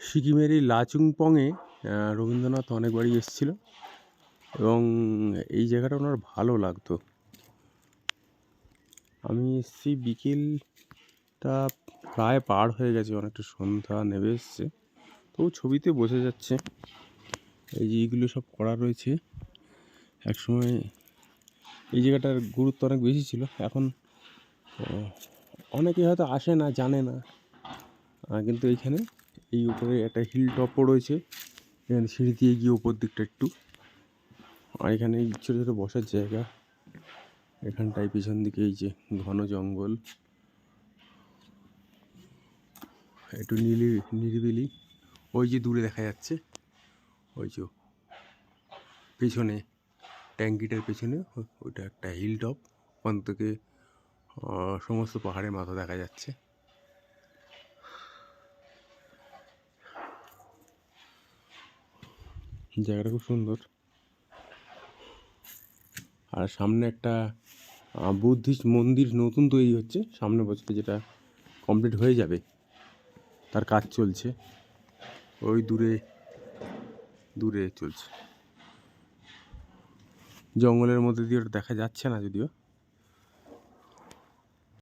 সিকিমের এই লাচুংপংয়ে রবীন্দ্রনাথ অনেকবারই এসেছিল এবং এই জায়গাটা ওনার ভালো লাগতো। আমি এসেছি বিকেলটা প্রায় পার হয়ে গেছে, অনেকটা সন্ধ্যা নেমে এসছে, তবু ছবিতে বোঝা যাচ্ছে এই যে এইগুলো সব করা রয়েছে। একসময় এই জায়গাটার গুরুত্ব অনেক বেশি ছিল, এখন অনেকে হয়তো আসে না, জানে না, কিন্তু এইখানে এই উপরে একটা হিল টপও রয়েছে, এখানে সিঁড়ি দিয়ে গিয়ে উপর দিকটা একটু, আর এখানে ছোটো ছোটো বসার জায়গা, এখানটায় পিছন দিকে এই যে ঘন জঙ্গল, একটু নিরিবিলি। ওই যে দূরে দেখা যাচ্ছে, ওই যে পেছনে ট্যাঙ্কিটার পেছনে ওইটা একটা হিল টপ, ওখান থেকে সমস্ত পাহাড়ের মাথা দেখা যাচ্ছে। জায়গাটা খুব সুন্দর। আর সামনে একটা বুদ্ধিস্ট মন্দির নতুন তৈরি হচ্ছে, সামনে বছরে যেটা কমপ্লিট হয়ে যাবে, তার কাজ চলছে, ওই দূরে দূরে চলছে। জঙ্গলের মধ্যে দিয়ে ওটা দেখা যাচ্ছে না যদিও।